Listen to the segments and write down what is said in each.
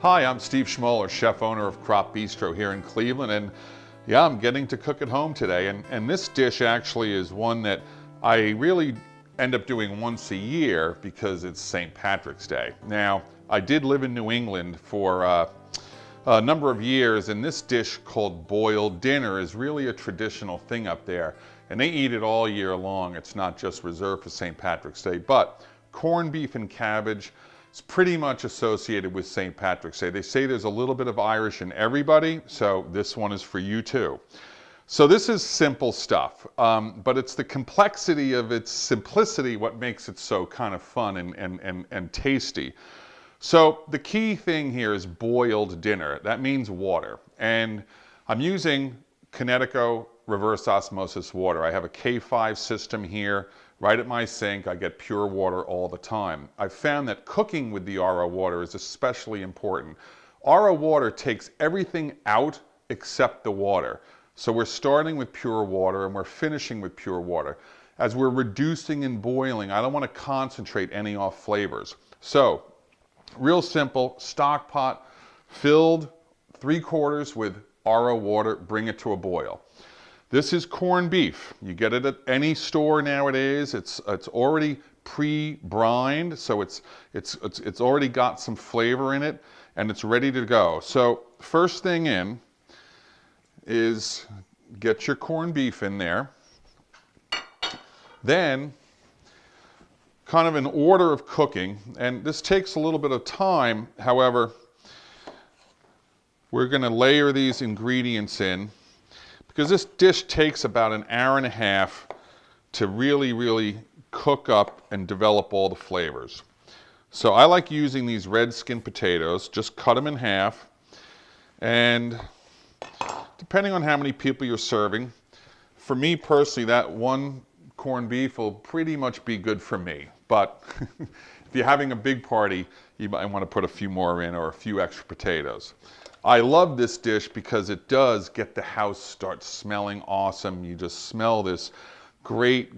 Hi, I'm Steve Schimoler, chef owner of Crop Bistro here in Cleveland, and yeah, I'm getting to cook at home today. And this dish actually is one that I really end up doing once a year because it's St. Patrick's Day. Now, I did live in New England for a number of years, and this dish called boiled dinner is really a traditional thing up there, and they eat it all year long. It's not just reserved for St. Patrick's Day, but corned beef and cabbage is pretty much associated with St. Patrick's Day. They say there's a little bit of Irish in everybody, so this one is for you too. So this is simple stuff, but it's the complexity of its simplicity what makes it so kind of fun and tasty. So the key thing here is boiled dinner. That means water. And I'm using Kinetico reverse osmosis water. I have a K5 system here right at my sink. I get pure water all the time. I've found that cooking with the RO water is especially important. RO water takes everything out except the water. So we're starting with pure water and we're finishing with pure water. As we're reducing and boiling, I don't want to concentrate any off flavors. So real simple, stock pot filled 3/4 with RO water, bring it to a boil. This is corned beef. You get it at any store nowadays. It's already pre-brined, so it's already got some flavor in it, and it's ready to go. So first thing in is get your corned beef in there. Then, kind of in order of cooking, and this takes a little bit of time, however, we're going to layer these ingredients in, because this dish takes about an hour and a half to really cook up and develop all the flavors. So I like using these red skin potatoes. Just cut them in half, and depending on how many people you're serving, for me personally, that one corned beef will pretty much be good for me. But if you're having a big party, you might want to put a few more in or a few extra potatoes. I love this dish because it does get the house start smelling awesome. You just smell this great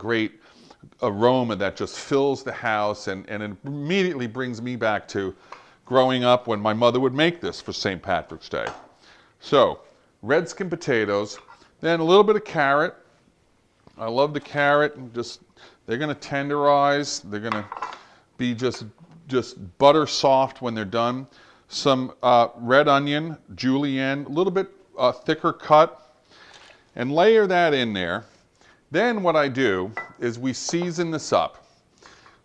aroma that just fills the house, and it immediately brings me back to growing up when my mother would make this for St. Patrick's Day. So, red skin potatoes, then a little bit of carrot. I love the carrot, and they're going to tenderize. They're going to be just butter soft when they're done. Some red onion, julienne, a little bit thicker cut, and layer that in there. Then what I do is we season this up.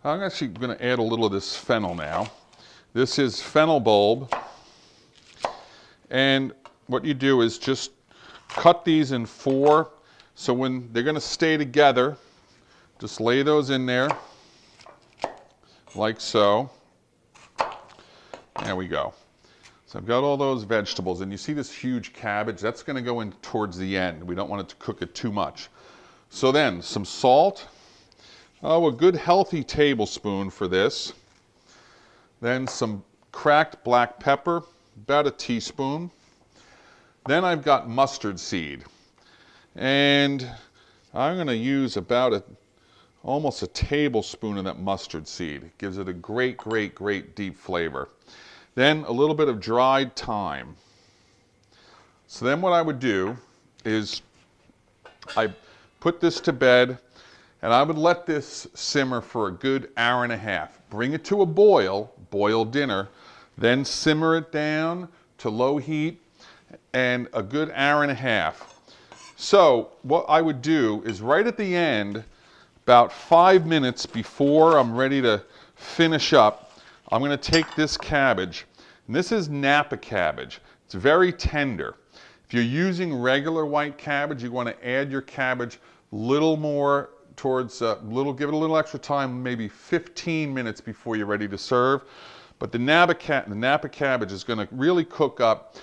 I'm actually going to add a little of this fennel now. This is fennel bulb, and what you do is just cut these in 4, so when they're going to stay together, just lay those in there like so. There we go. So I've got all those vegetables, and you see this huge cabbage? That's going to go in towards the end. We don't want it to cook it too much. So then, some salt. Oh, a good healthy tablespoon for this. Then some cracked black pepper, about a teaspoon. Then I've got mustard seed. And I'm going to use about almost a tablespoon of that mustard seed. It gives it a great deep flavor. Then a little bit of dried thyme. So then what I would do is I put this to bed, and I would let this simmer for a good hour and a half. Bring it to a boil dinner, then simmer it down to low heat and a good hour and a half. So what I would do is right at the end, about 5 minutes before I'm ready to finish up, I'm going to take this cabbage, and this is Napa cabbage. It's very tender. If you're using regular white cabbage, you want to add your cabbage a little more towards, give it a little extra time, maybe 15 minutes before you're ready to serve. But the Napa cabbage is going to really cook up,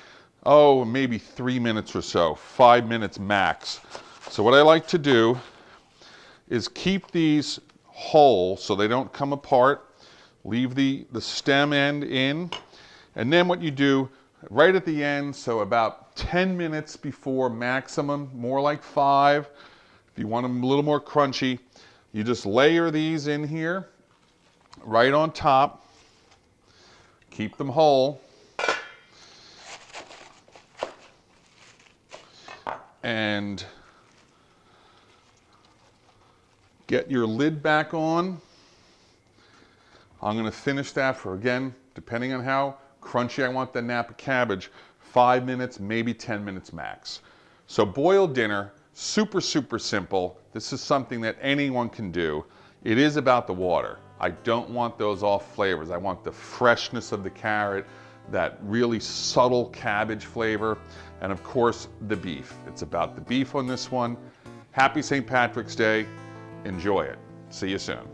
maybe 3 minutes or so, 5 minutes max. So what I like to do is keep these whole so they don't come apart. Leave the stem end in, and then what you do right at the end, so about 10 minutes before maximum, more like 5, if you want them a little more crunchy, you just layer these in here right on top, keep them whole, and get your lid back on. I'm going to finish that for, again, depending on how crunchy I want the Napa cabbage, 5 minutes, maybe 10 minutes max. So boiled dinner, super, super simple. This is something that anyone can do. It is about the water. I don't want those off flavors. I want the freshness of the carrot, that really subtle cabbage flavor, and of course the beef. It's about the beef on this one. Happy St. Patrick's Day. Enjoy it. See you soon.